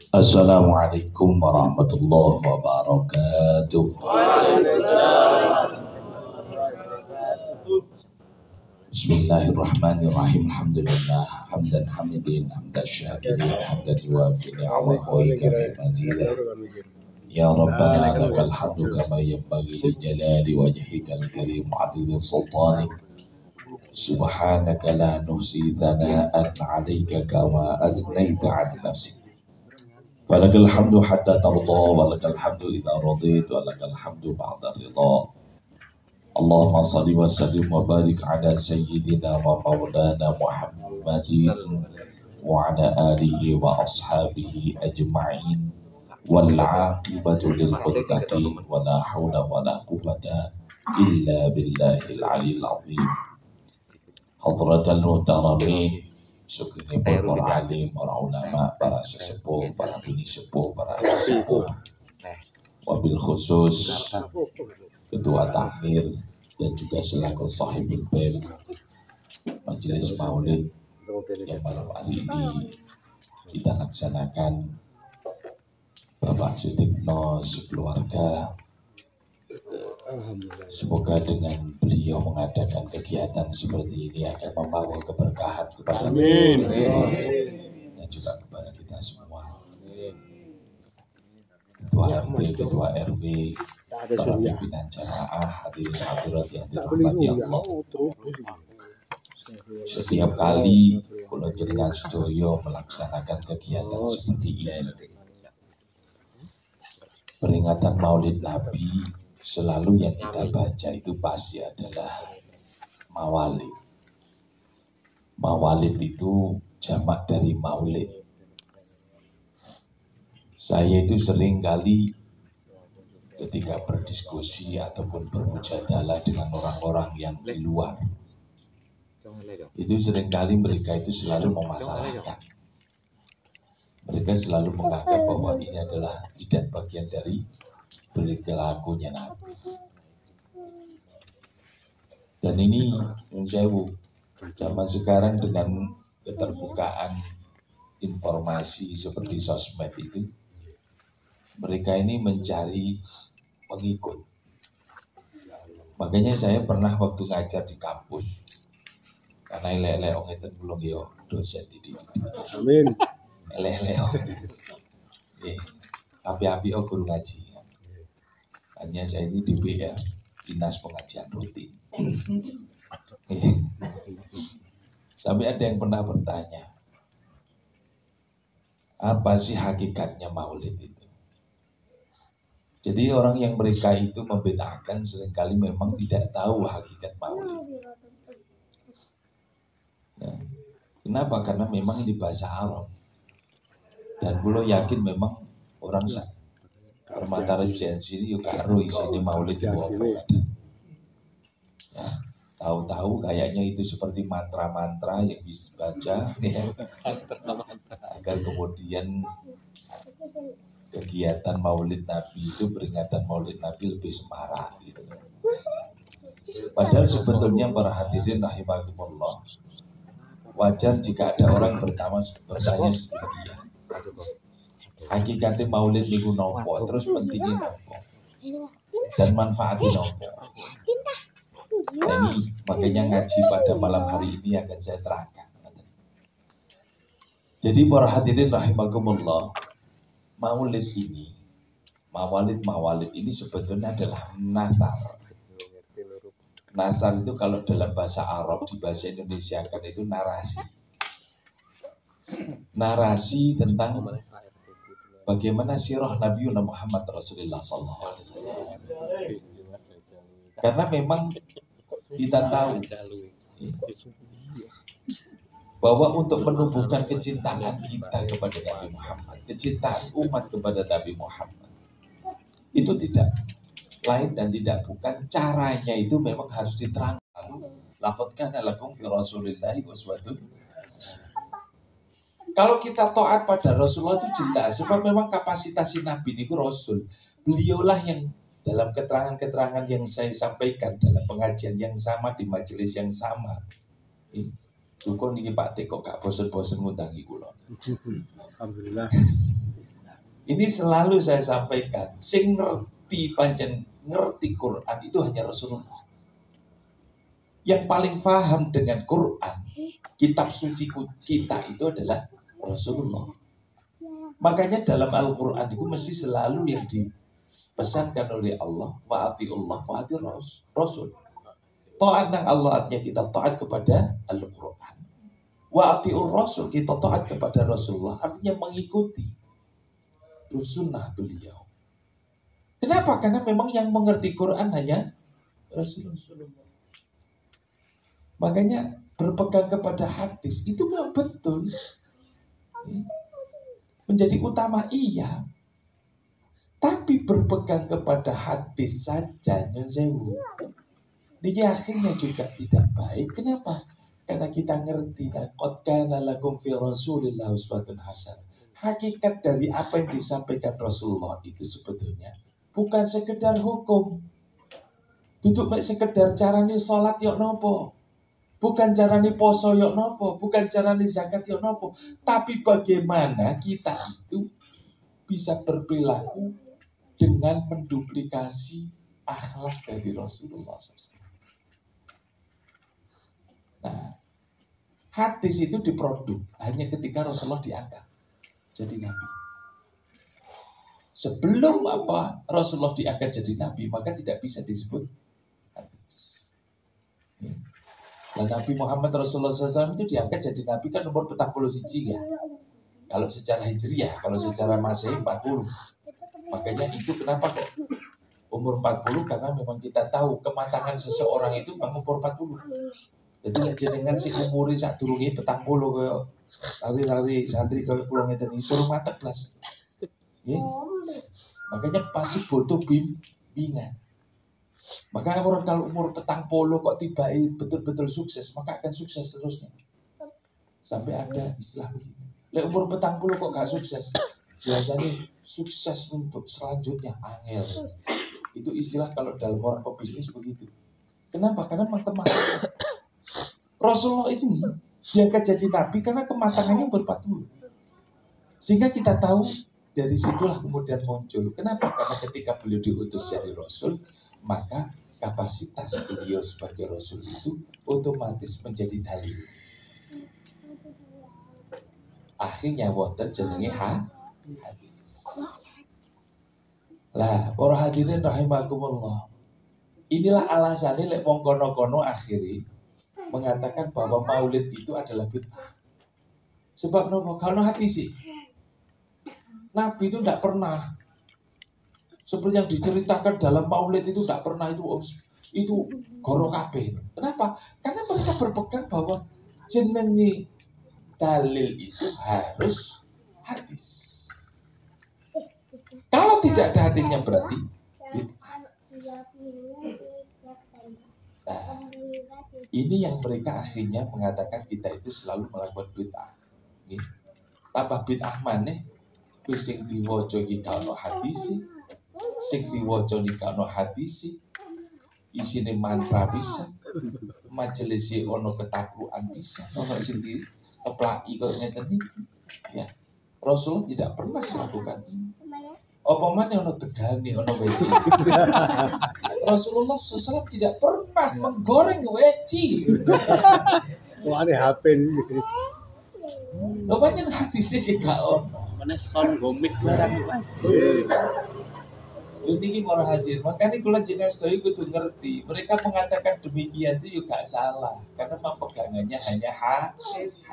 Assalamualaikum warahmatullahi wabarakatuh. Bismillahirrahmanirrahim. Alhamdulillah hamdan hamidin hamdan syakirin hamdan yuwafi ni'amahu wa yukafi mazidah. Ya Rabbana lakal hamdu kama yanbaghi li jalali wajhikal karim wa 'azimi sultanik. Subhanaka la nuhsi thana'an 'alaika kama asnaita 'ala nafsik. Walakal hamdu hatta tarda, walakal hamdu idza radit, walakal hamdu ba'da ridha. Allahumma salli wa sallim wa barik ala sayyidina wa maulana Muhammadin wa ala alihi wa ashabihi ajma'in. Wal 'aqibatu lil muttaqin wa la haula wa la quwwata illa billahil 'aliyyil 'azim. Hadratal muhtaramin, syukurnya para alim, para ulama, para sesepuh, para bini sepuh, para sesepuh, wabil khusus ketua takmir dan juga selaku sahibul bel majelis maulid yang malam hari ini kita laksanakan. Bapak Sutikno sekeluarga, semoga dengan beliau mengadakan kegiatan seperti ini akan membawa keberkahan kepada keluarga dan juga kepada kita semua. Ketua RT, Ketua RW, para pimpinan jamaah, hadirin hadirat yang dirahmati Allah. Setiap kali kula jenengan sedaya melaksanakan kegiatan seperti ini, peringatan Maulid Nabi, selalu yang kita baca itu pasti adalah mawalid. Mawalid itu jamak dari maulid. Saya itu sering kali ketika berdiskusi ataupun bermujadalah dengan orang-orang yang di luar, itu seringkali mereka itu selalu memasalahkan. Mereka selalu menganggap bahwa ini adalah tidak bagian dari perilakunya Nabi. Dan ini menjauh zaman sekarang dengan keterbukaan informasi seperti sosmed itu, mereka ini mencari pengikut. Makanya saya pernah waktu ngajar di kampus, karena elek-elek orang itu belum yo dosen di amin. Elek-elek api-api guru ngaji. Hanya saya ini DPR, Dinas Pengajian Rutin. Sampai ada yang pernah bertanya, apa sih hakikatnya maulid itu? Jadi orang yang mereka itu membedakan seringkali memang tidak tahu hakikat maulid. Nah, kenapa? Karena memang ini bahasa Arab. Dan beliau yakin memang orang permata rejen sini yuk karo isini maulid itu apa ada. Ya, tahu-tahu kayaknya itu seperti mantra-mantra yang bisa dibaca ya, agar kemudian kegiatan Maulid Nabi itu, peringatan Maulid Nabi lebih semarak gitu. Padahal sebetulnya para hadirin rahimakumullah, wajar jika ada orang bertanya sedemikian. Hakikatnya Maulid niku nopo, terus pentingnya nopo, dan manfaatnya nopo. Nah, ini makanya ngaji pada malam hari ini akan saya terangkan. Jadi para hadirin rahimakumullah, Maulid ini, mawalid ini sebetulnya adalah nasar. Nasar itu kalau dalam bahasa Arab, di bahasa Indonesia kan itu narasi. Narasi tentang bagaimana sirah Nabi Muhammad Rasulullah SAW. Karena memang kita tahu bahwa untuk menumbuhkan kecintaan kita kepada Nabi Muhammad, kecintaan umat kepada Nabi Muhammad, itu tidak lain dan tidak bukan, caranya itu memang harus diterangkan. Laqad kana lakum fi Rasulillahi uswatun. Kalau kita taat pada Rasulullah itu jelas, sebab memang kapasitas Nabi ini Rasul. Beliaulah yang dalam keterangan-keterangan yang saya sampaikan dalam pengajian yang sama di majelis yang sama. Dukun niki Pak Teko gak bosen-bosen ngundangi kula. Alhamdulillah. Ini selalu saya sampaikan, sing ngerti pancen ngerti Quran itu hanya Rasulullah. Yang paling paham dengan Quran, kitab suci kita itu adalah Rasulullah. Makanya dalam Al-Quran itu mesti selalu yang dipesankan oleh Allah, wa'atiullah, wa'ati Rasul. Taat nang Allah artinya kita taat kepada Al-Quran. Wa'atiur Rasul, kita taat kepada Rasulullah, artinya mengikuti sunnah beliau. Kenapa? Karena memang yang mengerti Quran hanya Rasulullah. Makanya berpegang kepada hadis itu memang betul. Menjadi utama iya. Tapi berpegang kepada hadis saja nyewu. Ini akhirnya juga tidak baik. Kenapa? Karena kita ngerti qad kana lakum fi Rasulillah uswatun hasanah. Hakikat dari apa yang disampaikan Rasulullah itu sebetulnya bukan sekedar hukum. Duduk baik sekedar carane salat yok nopo. Bukan carane poso yok nopo, bukan carane zakat yok nopo, tapi bagaimana kita itu bisa berperilaku dengan menduplikasi akhlak dari Rasulullah SAW. Nah, hadis itu diproduk hanya ketika Rasulullah diangkat jadi nabi. Sebelum Rasulullah diangkat jadi nabi, maka tidak bisa disebut hadis. Dan Nabi Muhammad Rasulullah SAW itu diangkat jadi nabi kan umur 41 ya. Kalau secara hijriah, kalau secara masehi 40. Makanya itu kenapa kok umur 40, karena memang kita tahu kematangan seseorang itu umur 40. Jadi jenengan si umuri sak durunge 40 koyo lari-lari santri koyo kula ngeten iki durung matek blas. Nggih. Makanya pasti butuh bimbingan. Maka orang kalau umur 40 kok tiba betul-betul sukses, maka akan sukses terusnya. Sampai ada istilah begitu. Lek umur 40 kok gak sukses, biasanya sukses untuk selanjutnya angel. Itu istilah kalau dalam orang pebisnis begitu. Kenapa? Karena kematangan. Rasulullah ini diangkat jadi nabi karena kematangannya ber-40. Sehingga kita tahu dari situlah kemudian muncul. Kenapa? Karena ketika beliau diutus jadi Rasul, maka kapasitas beliau sebagai Rasul itu otomatis menjadi dalil. Akhirnya wonten jenenge hadis. Lah, para hadirin rahimakumullah. Inilah alasannya lek wong kono-kono akhiri mengatakan bahwa maulid itu adalah bid'ah. Sebab nopo? Kalau hadis sih. Nabi itu tidak pernah seperti yang diceritakan dalam maulid itu tidak pernah itu goro kabeh. Kenapa? Karena mereka berpegang bahwa jenenge dalil itu harus hadis. Kalau tidak ada hadisnya berarti bid'ah. Nah, ini yang mereka akhirnya mengatakan kita itu selalu melakukan bid'ah. Tambah bid'ah maneh wis sing diwaca iki kalau hadis, sing diwaca iki kalau hadis, isine mantra bisa, majelise ono ketakluan bisa, ono sing dikeplaki kok ngeten iki. Ya. Rasulullah tidak pernah melakukan ini. Apa maneh ono tegane, ono weci. Rasulullah SAW tidak pernah menggoreng weci. Wah, ini HP ini. Lho pancen hadise iki gak ono. Mana son gomik barang. Ini para hadir, makanya kula jenengan sedaya kudu ngerti. Mereka mengatakan demikian itu juga salah, karena pegangannya hanya hadis.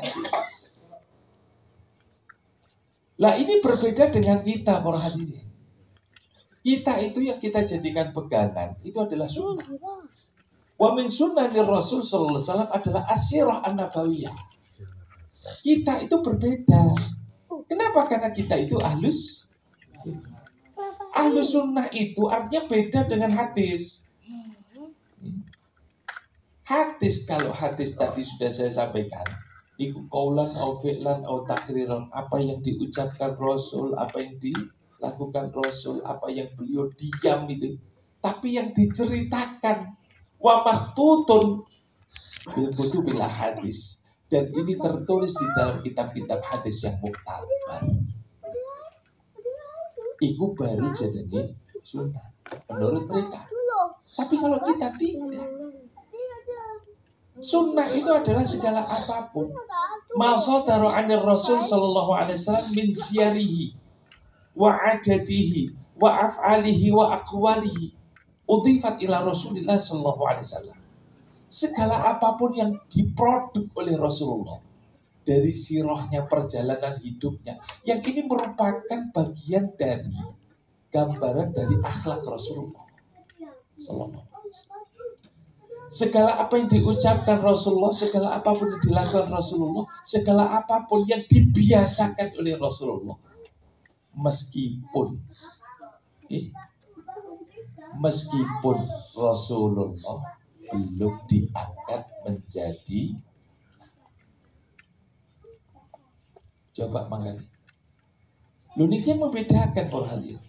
Lah ini berbeda dengan kita para hadirin. Kita itu yang kita jadikan pegangan itu adalah sunnah. Wa min sunnahir Rasul sallallahu alaihi wasallam adalah asyirah an-nabawiyah. Kita itu berbeda. Kenapa? Karena kita itu ahlus sunnah itu artinya beda dengan hadis. Hadis, kalau hadis tadi sudah saya sampaikan, iku qaulan au fi'lan au takriran, apa yang diucapkan Rasul, apa yang dilakukan Rasul, apa yang beliau diam itu. Tapi yang diceritakan wa maktutun bil kutubil hadis, dan ini tertulis di dalam kitab-kitab hadis yang muktabar. Iku baru jenenge sunnah menurut mereka. Tapi kalau kita tidak, sunnah itu adalah segala apapun. Masadara anir Rasul sallallahu alaihi wasallam min siyarihi wa adatihi wa af'alihi wa aqwalihi udhifat ila Rasulillah sallallahu alaihi wasallam. Segala apapun yang diproduk oleh Rasulullah dari sirahnya, perjalanan hidupnya, yang ini merupakan bagian dari gambaran dari akhlak Rasulullah sallallahu alaihi wasallam. Segala apa yang diucapkan Rasulullah, segala apapun yang dilakukan Rasulullah, segala apapun yang dibiasakan oleh Rasulullah, meskipun Rasulullah belum diangkat menjadi, coba mengerti. Lu ini membedakan por hal ini.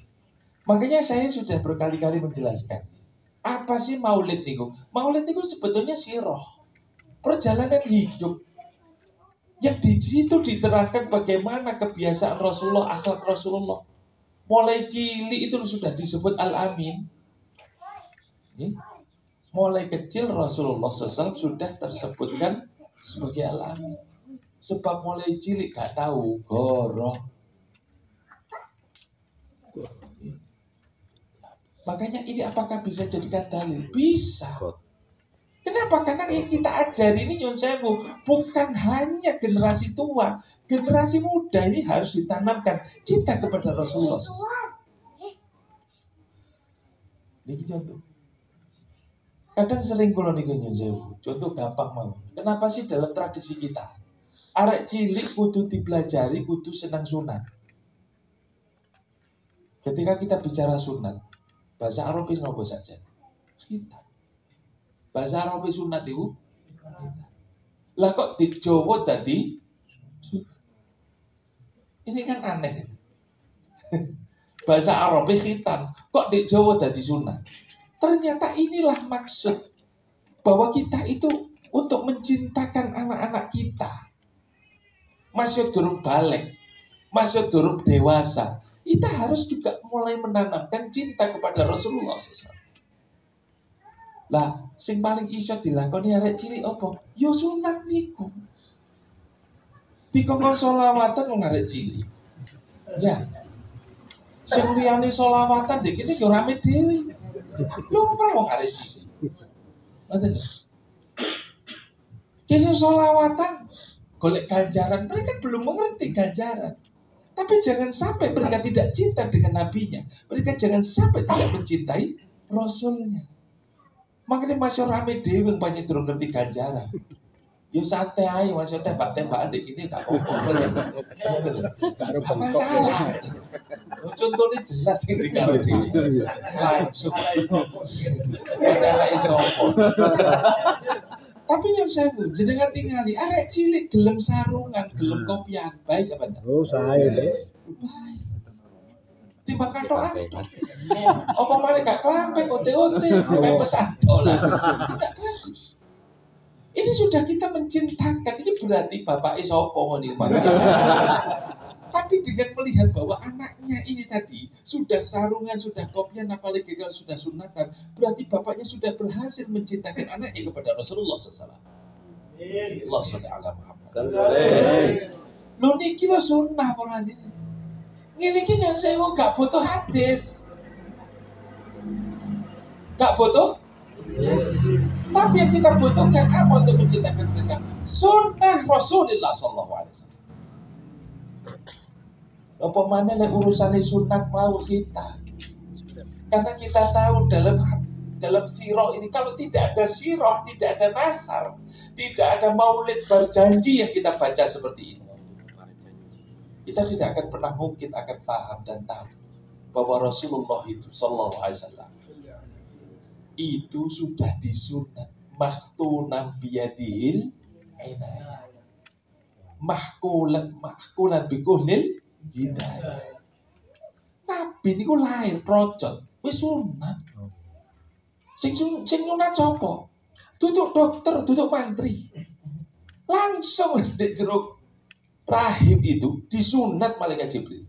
Makanya saya sudah berkali-kali menjelaskan. Apa sih maulid niku? Maulid niku sebetulnya sirah, perjalanan hidup yang di situ diterangkan bagaimana kebiasaan Rasulullah, akhlak Rasulullah. Mulai cilik itu sudah disebut Al-Amin. Mulai kecil Rasulullah SAW sudah tersebutkan sebagai Al-Amin. Sebab mulai cilik gak tahu goroh. Makanya ini apakah bisa jadikan dalil? Bisa. Kenapa? Karena yang kita ajari ini Nyun Sewu bukan hanya generasi tua, generasi muda ini harus ditanamkan cinta kepada Rasulullah. Ini contoh. Kadang sering kalau nih Nyun Sewu, contoh gampang mau. Kenapa sih dalam tradisi kita arek cilik kudu dipelajari, kudu senang sunat? Ketika kita bicara sunat, bahasa Arabis nopo saja? Kita. Bahasa Arabis sunat itu kita. Lah kok di Jawa tadi? Ini kan aneh. Bahasa Arabis khitan, kok di Jawa tadi sunat? Ternyata inilah maksud bahwa kita itu untuk mencintakan anak-anak kita. Masih durung balik, masih durung dewasa. Kita harus juga mulai menanamkan cinta kepada Rasulullah SAW. Lah, sing paling iso dilakoni arek cilik apa? Yo sunat niku. Dikongkon sholawatan wong arek cilik. Ya. Sing liyane sholawatan dik iki yo rame dhewe. Lumrah wong arek cilik. Ngoten. Kene sholawatan golek ganjaran, mereka belum mengerti ganjaran. Tapi jangan sampai mereka tidak cinta dengan nabinya. Mereka jangan sampai tidak mencintai Rasulnya. Makanya masih rame dewe yang banyak turun ngerti ganjaran. Yo santai aja, masih tembak-tembakan di ini gak apa-apa. Gak masalah. Contohnya jelas gitu kalau dewe. Langsung. Ada isopo. Tapi yang saya pun jenengan tinggali, arek cilik gelem sarungan, gelem kopian, baik apa enggak? Oh, saya baik. Tiba katok-katok. Apa mana gak kelampek, ote-ote, pesan dolar. Tidak bagus. Ini sudah kita mencintakan, ini berarti bapak isopo ngene. Tapi dengan melihat bahwa anaknya ini tadi sudah sarungan, sudah kopian, apalagi kalau sudah sunatan, berarti bapaknya sudah berhasil mencintakan anaknya kepada Rasulullah SAW. Allah SWT Muhammad. Lo niki lo sunnah orang ini. Ini yang saya gak butuh hadis, gak butuh. Tapi yang kita butuhkan apa untuk mencintakan mereka? Sunnah Rasulullah SAW. Apa mana le urusan sunat mau kita? Karena kita tahu dalam sirah ini kalau tidak ada sirah, tidak ada nasar, tidak ada maulid berjanji yang kita baca seperti ini, kita tidak akan pernah mungkin akan paham dan tahu bahwa Rasulullah itu Sallallahu Alaihi Wasallam itu sudah disunat maktunan biyadihil inayah mahkulan bikuhlil hidayah. Nabi niku lahir procot wis sunat. Sing sunat sapa? Duduk dokter, duduk mantri. Langsung wis ndek jero rahim itu disunat malaikat Jibril.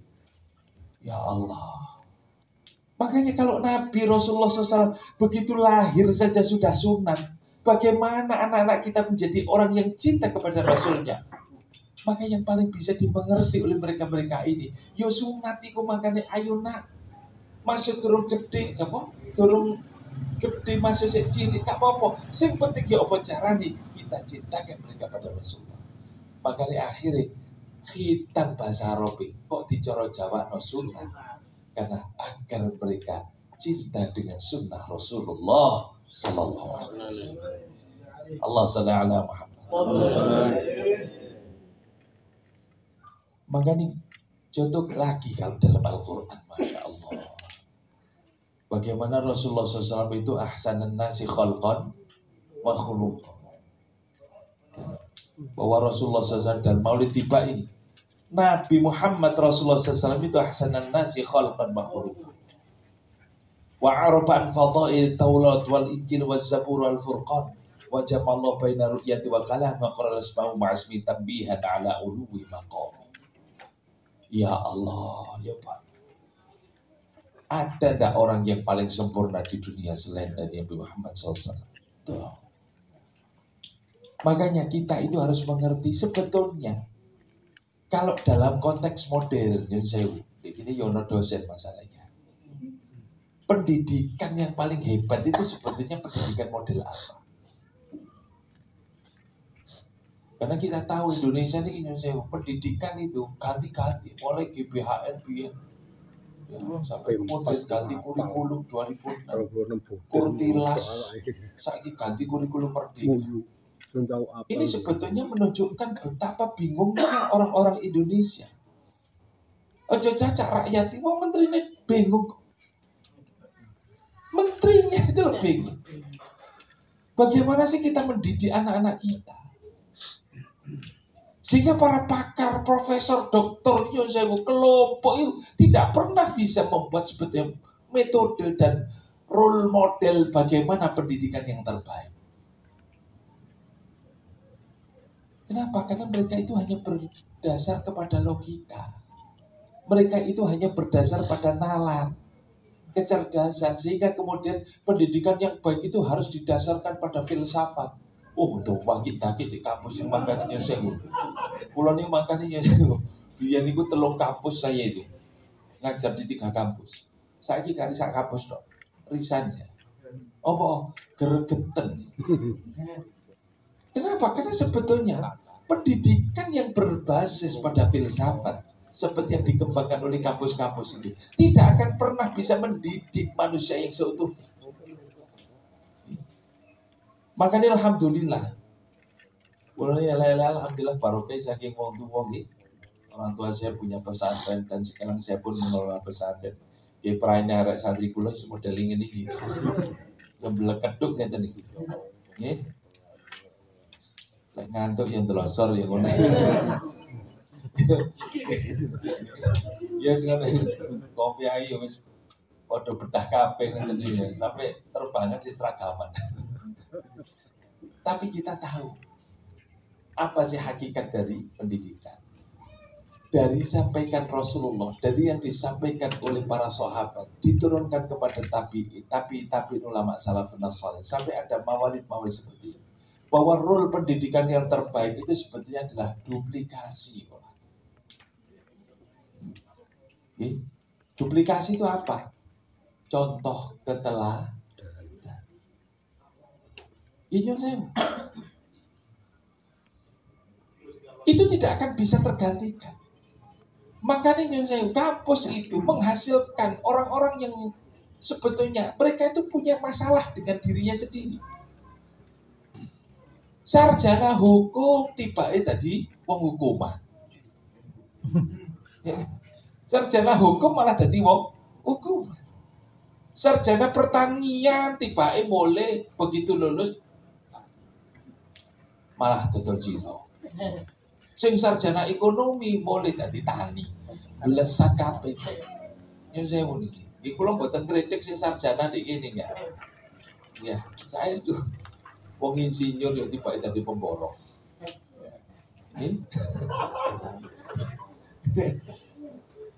Ya Allah. Makanya kalau Nabi Rasulullah SAW begitu lahir saja sudah sunat, bagaimana anak-anak kita menjadi orang yang cinta kepada Rasulnya? Maka yang paling bisa dimengerti oleh mereka-mereka ini, yo sunat iku makanya ayo nak masuk turun gede, apa? Turun gede masuk sik cilik, gak apa-apa. Sing penting ya apa carane kita cintakan mereka pada Rasulullah. Makanya akhirnya khitan bahasa Arab kok dicoro Jawa no sunat, karena agar mereka cinta dengan sunnah Rasulullah Sallallahu Alaihi Wasallam. Allah salli ala Muhammad. Makanya contoh lagi kalau dalam Al-Quran, Masya Allah. Bagaimana Rasulullah SAW itu ahsanan nasi khalqan wa khuluqan. Bahwa Rasulullah SAW dan maulid tiba ini, Nabi Muhammad Rasulullah SAW itu ahsanan nasi khalqan wa khuluqan. Wa araba'an fada'il taulat wal injil wa zabur wal furqan. Wa jamallah baina ru'yati wa kalam wa qara asma'u ma'asmi tambihan ala uluwi maqam. Ya Allah, ya Pak. Ada tidak orang yang paling sempurna di dunia selain dari Nabi Muhammad SAW? Tuh. Makanya kita itu harus mengerti sebetulnya kalau dalam konteks modern, ini Yono dosen masalahnya. Pendidikan yang paling hebat itu sebetulnya pendidikan model apa? Karena kita tahu Indonesia ini pendidikan itu ganti-ganti, mulai GBHN, BN, ya, sampai kemudian ganti kurikulum 2006, Kurtilas, saiki ganti kurikulum Merdeka. Ini sebetulnya menunjukkan betapa bingungnya orang-orang Indonesia. Ojo cacak rakyat itu, menterinya bingung. Menterinya itu bingung. Bagaimana sih kita mendidik anak-anak kita? Sehingga para pakar, profesor, dokter, kelompok itu tidak pernah bisa membuat sebetulnya metode dan role model bagaimana pendidikan yang terbaik. Kenapa? Karena mereka itu hanya berdasar kepada logika. Mereka itu hanya berdasar pada nalar, kecerdasan. Sehingga kemudian pendidikan yang baik itu harus didasarkan pada filsafat. Oh, tuh kita di kampus yang makannya sewu. Pulau ini makannya sewu. Biar niku telung kampus saya itu ngajar di 3 kampus. Saya kira sak kampus dok, resign ya. Oh, geregeten. Kenapa? Karena sebetulnya pendidikan yang berbasis pada filsafat seperti yang dikembangkan oleh kampus-kampus itu tidak akan pernah bisa mendidik manusia yang seutuhnya. Makanya alhamdulillah, alhamdulillah barokah saking wong tuwa nggih. Orang tua saya punya pesantren dan sekarang saya pun mengelola pesantren. Ki praene arek santri kula wis model ngene iki. Gemblek keduk ngeten iki. Nggih. Lek ngantuk yang telosor ya ngono. Ya sekarang kopi ayo wis padha betah kabeh ngeten iki sampai terbangan sih seragaman. Tapi kita tahu apa sih hakikat dari pendidikan. Dari sampaikan Rasulullah, dari yang disampaikan oleh para sahabat, diturunkan kepada tabi'in ulama salafun salih, sampai ada mawalid-mawalid seperti ini. Bahwa role pendidikan yang terbaik itu sebetulnya adalah duplikasi. Duplikasi itu apa? Contoh keteladan. Itu tidak akan bisa tergantikan. Makanya kampus itu menghasilkan orang-orang yang sebetulnya mereka itu punya masalah dengan dirinya sendiri. Sarjana hukum tiba-tiba tadi wong hukuman. Sarjana hukum malah tadi wong hukuman. Sarjana pertanian tiba-tiba boleh begitu lulus malah dodol cilok. Sing sarjana ekonomi boleh dadi tani. Blesat kabeh. Yang saya mau niki. Iki kula mboten kritik sing sarjana nek ngene ya. Ya, saya itu wong insinyur ya tiba dadi pemborong.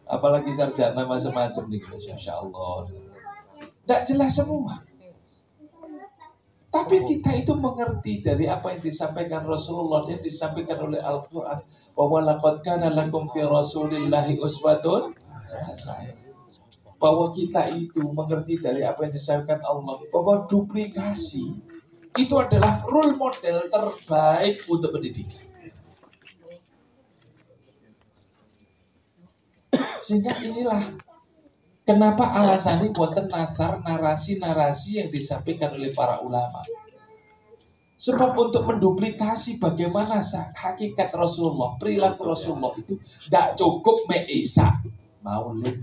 Apalagi sarjana macam-macam nih, Masya Allah. Tidak jelas semua. Tapi kita itu mengerti dari apa yang disampaikan Rasulullah, yang disampaikan oleh Al-Quran, bahwa laqad kana lakum fi Rasulillahi uswatun hasanah. Bahwa kita itu mengerti dari apa yang disampaikan Allah, bahwa duplikasi itu adalah role model terbaik untuk pendidikan. Sehingga inilah kenapa alasannya buatan narasi-narasi yang disampaikan oleh para ulama. Sebab untuk menduplikasi bagaimana hakikat Rasulullah, perilaku Rasulullah itu tidak cukup meisa maulid.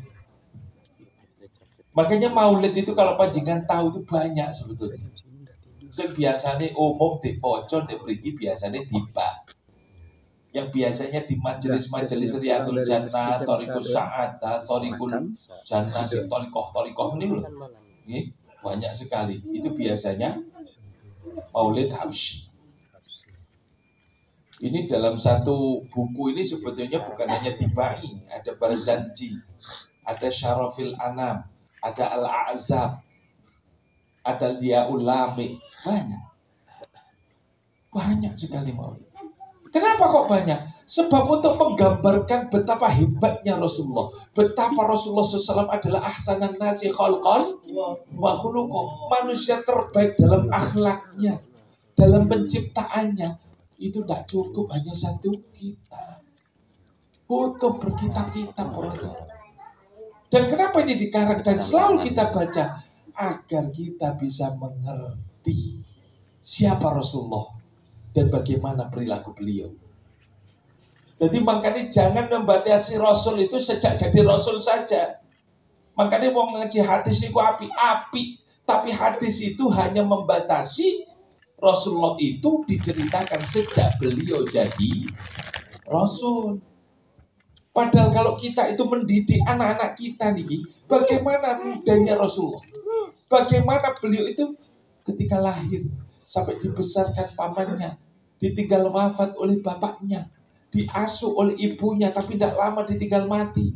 Makanya maulid itu kalau panjenengan tahu itu banyak sebetulnya. Biasanya umum di pojok, di perigi biasanya tiba. Yang biasanya di majelis-majelis Riyadul Jannah, Thoriqus Sa'adah, Thoriqul Jannah, Thoriqoh ini loh. Banyak sekali. Itu biasanya Maulid Habsyi. Ini dalam satu buku ini sebetulnya bukan hanya Tibai, ada Barzanji, ada Syarafil Anam, ada Al-A'zab, ada Liyaul Lami, banyak sekali maulid. Kenapa kok banyak? Sebab untuk menggambarkan betapa hebatnya Rasulullah, betapa Rasulullah SAW adalah ahsanan nasi khalqan wa khuluqan, manusia terbaik dalam akhlaknya, dalam penciptaannya. Itu tidak cukup hanya satu kitab, butuh berkitab-kitab. Dan kenapa ini dikarang dan selalu kita baca? Agar kita bisa mengerti siapa Rasulullah dan bagaimana perilaku beliau. Jadi makanya jangan membatasi Rasul itu sejak jadi Rasul saja. Makanya mau ngaji hadis itu api. Tapi hadis itu hanya membatasi Rasulullah itu diceritakan sejak beliau jadi Rasul. Padahal kalau kita itu mendidik anak-anak kita nih, bagaimana mudanya Rasulullah, bagaimana beliau itu ketika lahir sampai dibesarkan pamannya, ditinggal wafat oleh bapaknya, diasuh oleh ibunya tapi tidak lama ditinggal mati.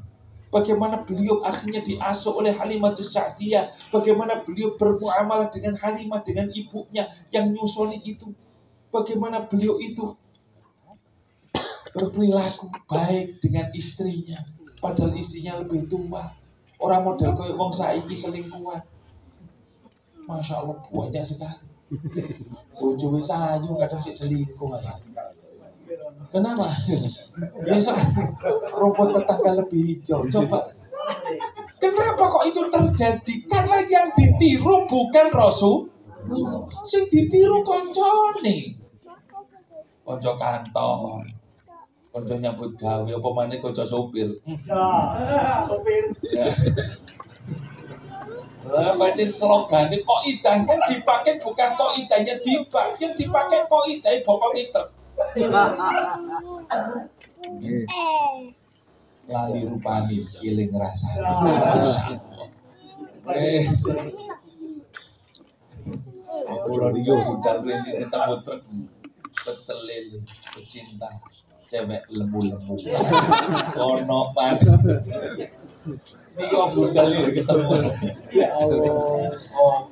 Bagaimana beliau akhirnya diasuh oleh Halimatus Sa'diyah, bagaimana beliau bermuamalah dengan Halimah, dengan ibunya yang nyusoni itu, bagaimana beliau itu berperilaku baik dengan istrinya, padahal istrinya lebih tua. Orang model kayak wong saiki selingkuhan, Masya Allah banyak sekali. Bojo wis ayu kadang sik selingkuh ya. Kenapa? Biasa rumput tetangga lebih hijau. Coba. Kenapa kok itu terjadi? Karena yang ditiru bukan Rasul, sing ditiru koncone. Konco kantor, konco nyambut gawe, apa maneh konco sopir. Sopir. Baca slogan ini kok idahnya dipakai bukan kok idahnya tiba, yang dipakai kok idahnya bokong itu. Lali rupani iling rasanya. Pulau dia budal ini ketemu truk pecel lele, pecinta cewek lemu-lemu. Ono pan. Ini budal ini ketemu. Ya Allah.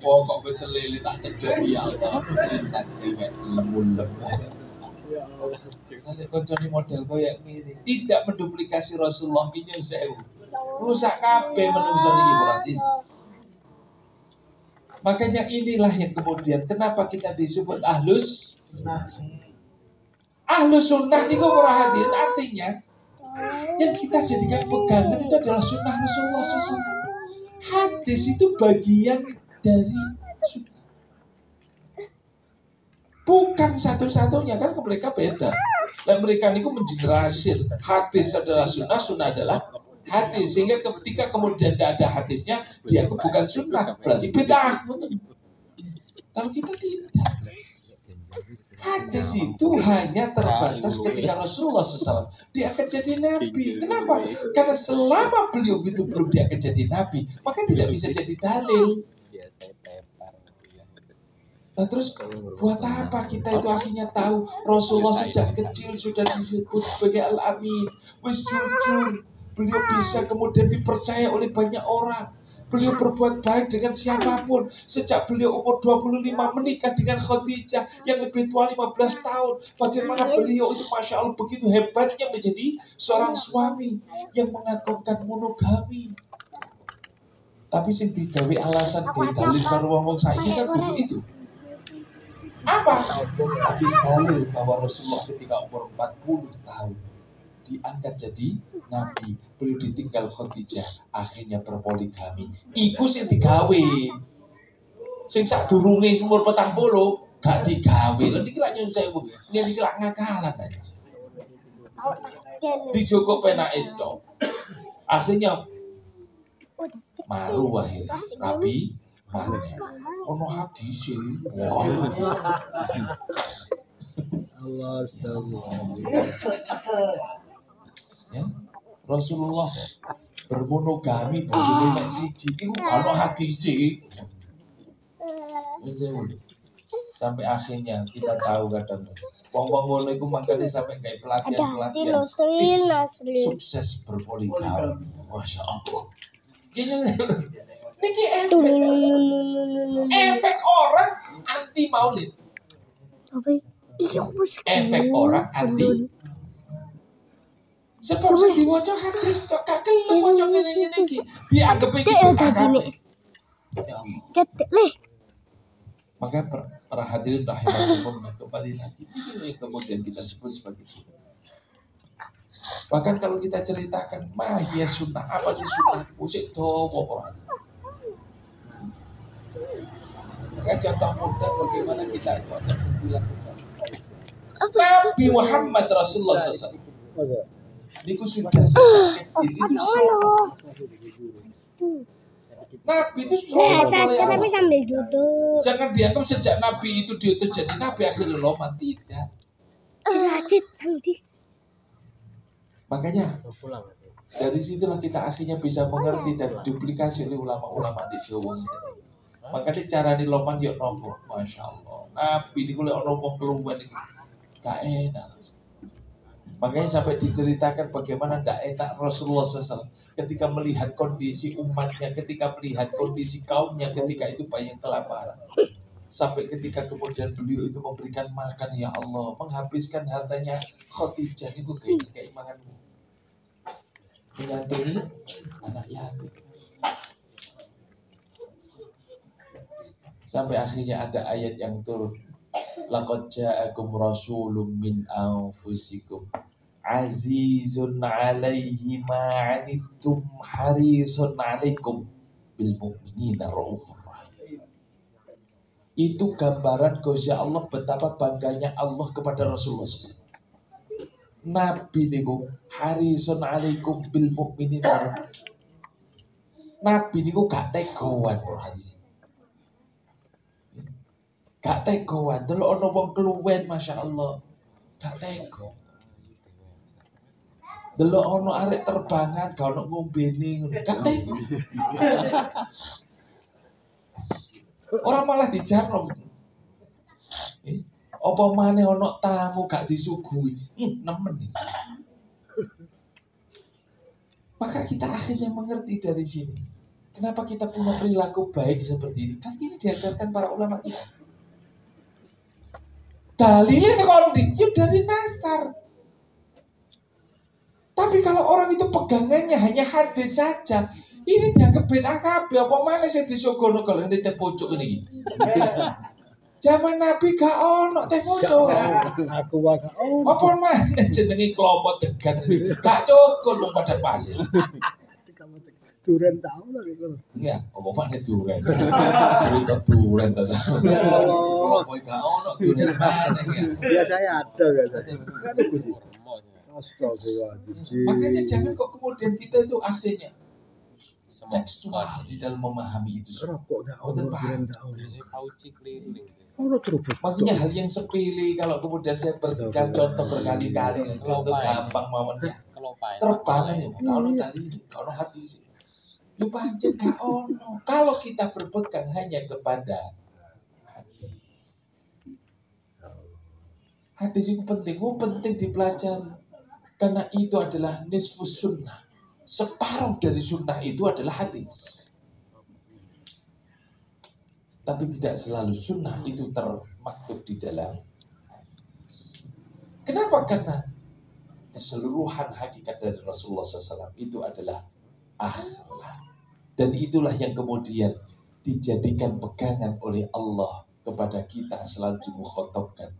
Oh kok pecel lele tak cedek ya Allah. Pecinta cewek lemu-lemu. Nanti konconi model kayak gini tidak menduplikasi Rasulullah ini sewu rusak kabeh menungso iki berarti. Makanya inilah yang kemudian kenapa kita disebut ahlus sunnah niku ora hadirin, artinya yang kita jadikan pegangan itu adalah sunnah Rasulullah SAW. Hadis itu bagian dari sunnah. Bukan satu-satunya, kan mereka beda. Dan mereka itu mengeneralisir hadis adalah sunnah, sunnah adalah hadis. Sehingga ketika kemudian tidak ada hadisnya, dia bukan sunnah, berarti beda. Kalau kita tidak. Hadis itu hanya terbatas ketika Rasulullah SAW diangkat jadi Nabi. Kenapa? Karena selama beliau itu belum diangkat jadi Nabi, maka tidak bisa jadi dalil. Nah terus buat apa kita itu akhirnya tahu Rasulullah sejak kecil sudah disebut sebagai Al-Amin, wis jujur, beliau bisa kemudian dipercaya oleh banyak orang, Beliau berbuat baik dengan siapapun. Sejak beliau umur 25 menikah dengan Khadijah yang lebih tua 15 tahun. Bagaimana beliau itu Masya Allah begitu hebatnya menjadi seorang suami yang mengagungkan monogami. Tapi sing digawe alasan gawe dalil karo wong saiki kan itu. Apa? Tapi dalil bahwa Rasulullah ketika umur 40 tahun diangkat jadi nabi, beliau ditinggal Khadijah, akhirnya berpoligami. Iku sing digawe. Sing sadurunge umur 40 gak digawe. Lha niki lak nyun sewu. Niki lak ngakalan aja. Dijoko penake tok. Akhirnya maru akhirnya rabi marune. Ono hadis Allah astagfirullah. Ya, Rasulullah bermonogami bojone mek siji iku ono hadise. Sampai akhirnya kita tahu kadang wong-wong ngono iku makane sampai kayak pelatihan sukses berpoligami. Masya Allah. Niki efek orang anti maulid. Efek orang anti. Sebab saya diwaca hadis cok kagel waca ngene iki. Dianggap iki berkah. Maka para hadirin rahimakumullah kembali lagi ini kemudian kita sebut sebagai sunnah. Bahkan kalau kita ceritakan mahia sunnah, apa sih sunnah? Musik dowo. Maka contoh mudah bagaimana kita itu akan dilakukan. Nabi Muhammad Rasulullah SAW. Niku sudah sejak kecil itu sesuatu. Nabi itu tapi sambil duduk. Jangan dianggap sejak Nabi itu diutus jadi Nabi akhirnya loman, tidak. Makanya dari situlah kita akhirnya bisa mengerti dan duplikasi oleh ulama-ulama di Jawa. Makanya cara di loman yuk nopo, Masya Allah. Nabi ini boleh nopo keluar ini, gak enak. Makanya sampai diceritakan bagaimana tidak enak Rasulullah SAW ketika melihat kondisi umatnya, ketika melihat kondisi kaumnya, ketika itu banyak kelaparan. Sampai ketika kemudian beliau itu memberikan makan, ya Allah, menghabiskan hartanya Khadijah itu keimanganmu. Menyantuni anak yatim. Sampai akhirnya ada ayat yang turun. Laqad ja'akum rasulun min anfusikum azizun 'alaihi ma 'anittum harisun 'alaikum bil mu'minina raufur rahim. Itu gambaran Gusti Allah betapa bangganya Allah kepada Rasulullah SAW. Nabi niku harisun 'alaikum bil mu'minina. Nabi niku gak tegoan bro hadirin. Gak tegoan, delok ono wong keluwen Masya Allah. Gak tego. Delok ono arek terbangan, gak ono ngombene ngono. Gak tego. Orang malah dijarno. Apa maneh ono tamu gak disuguhi. Nemen. Maka kita akhirnya mengerti dari sini. Kenapa kita punya perilaku baik seperti ini? Kan ini diajarkan para ulama kita. Dalilnya kalau dari nasar. Tapi kalau orang itu pegangannya hanya hadis saja, ini dianggap bid'ah kabeh. Apa mana sih disogono kalau ini teh pojok ini? Zaman Nabi gak ono teh pojok. Aku gak ono. Apa mana jenenge kelompok tegan ini? Gak cukup lu pada pasir. Duren tau lah gitu. Iya, apa mana duren? Cerita duren tadi. Ya Allah. Kelompok gak ono duren mana ya? Biasanya ada kan. Enggak nunggu sih. Astagfirullahaladzim. Makanya jangan kok kemudian kita itu akhirnya tekstual di dalam memahami itu semua. Rokok tak ono, duren tak ono. Ono terus. Makanya hal yang sepele kalau kemudian saya berikan contoh berkali-kali, contoh gampang mawonnya. Terbangan ya, kalau tadi, kalau hati sih. Lu pancen gak ono. Kalau kita berpegang hanya kepada hadis. Hadis itu penting dipelajari. Karena itu adalah nisfus sunnah. Separuh dari sunnah itu adalah hadis. tapi tidak selalu sunnah itu termaktub di dalam. Kenapa? Karena keseluruhan hakikat dari Rasulullah SAW itu adalah akhlak. Dan itulah yang kemudian dijadikan pegangan oleh Allah kepada kita, selalu dimukhatabkan.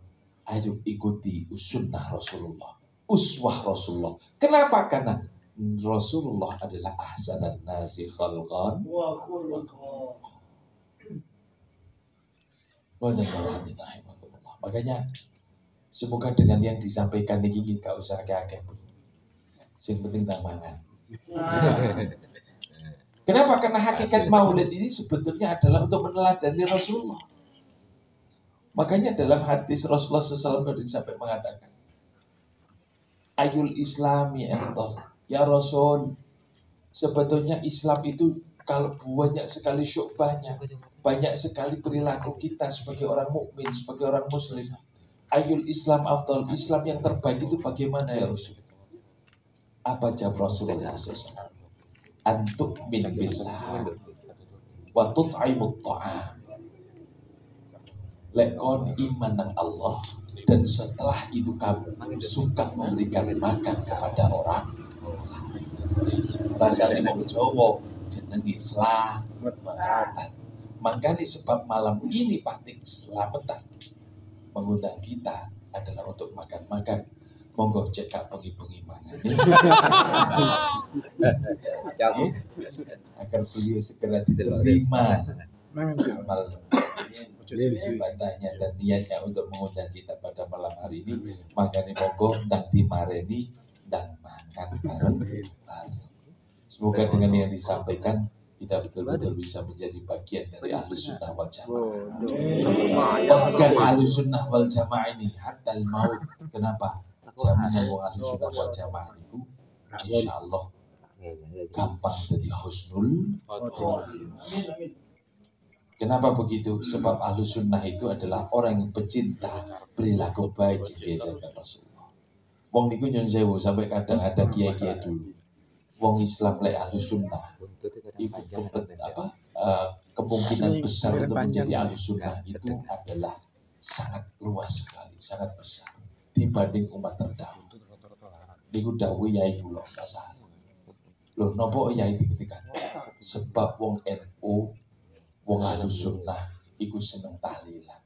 Ayo ikuti sunnah Rasulullah, uswah Rasulullah. Kenapa? Karena Rasulullah adalah ahsanan nasi khalqan wa khuluqan. Makanya semoga dengan yang disampaikan ini gak usah kakek. Yang penting tamangan. Kenapa? Karena hakikat maulid ini sebetulnya adalah untuk meneladani Rasulullah. Makanya dalam hadis Rasulullah SAW sampai mengatakan, Ayul Islami afdal. Ya Rasul, sebetulnya Islam itu kalau banyak sekali syu'bahnya, banyak sekali perilaku kita sebagai orang mukmin, sebagai orang muslim. Ayul Islam afdal. Islam yang terbaik itu bagaimana ya Rasul? Apa jawab Rasulullah SAW? Antuk min billah wa tut'imut ta'am. Lekon iman nang Allah, dan setelah itu kamu suka memberikan makan kepada orang. Bahasa Imam Jawa jenenge selamatan. Makanya sebab malam ini Pak selamatan mengundang kita adalah untuk makan-makan. Monggo cekak bengi-bengi mangan. Agar beliau segera diterima amal ibadahnya dan niatnya untuk mengundang kita pada malam hari ini. Makanya monggo ndang dimareni ndang mangan bareng-bareng. Semoga dengan yang disampaikan kita betul-betul bisa menjadi bagian dari ahli sunnah wal jamaah. Pegang ahli sunnah wal jamaah ini hatta al-maut. Kenapa? Jaminan wong ahli sunnah wal jamaah itu insyaallah gampang jadi husnul khotimah. Kenapa begitu? Sebab ahli sunnah itu adalah orang yang pecinta perilaku baik yang diajarkan Rasulullah. Wong niku nyun sewu sampai kadang ada kiai-kiai dulu. Wong Islam lek ahli sunnah itu kemungkinan besar untuk menjadi ahli sunnah itu adalah sangat luas sekali, sangat besar dibanding umat terdahulu. Niku dawuh Yai kula pasah. Loh napa Yai diketikan? Sebab wong NU, wong ahli sunnah iku seneng tahlilan.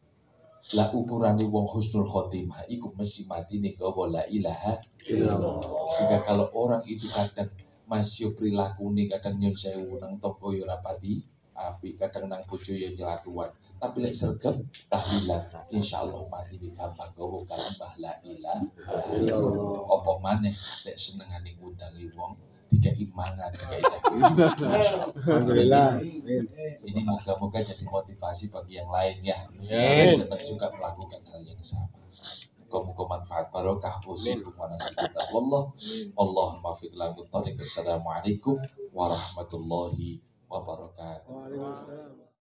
Lah ukurane wong husnul khotimah iku mesti mati ning la ilaha illallah. Sehingga kalau orang itu kadang masih perilaku nih kadang nyun sewu nang toko yo rapati api, kadang nang bojo yo jeladuan, tapi lek sergap tahlilan insyaallah mati di gampang gowo kalambah la ilaha illallah. Apa maneh lek senengane ngundangi wong dikai mangan dikai alhamdulillah. Ini moga-moga jadi motivasi bagi yang lain ya. Senang juga melakukan hal yang sama. Muka manfaat barokah usikum wa nasikum Allah. Allahumma fiq lahu tariq. Assalamualaikum warahmatullahi wabarakatuh.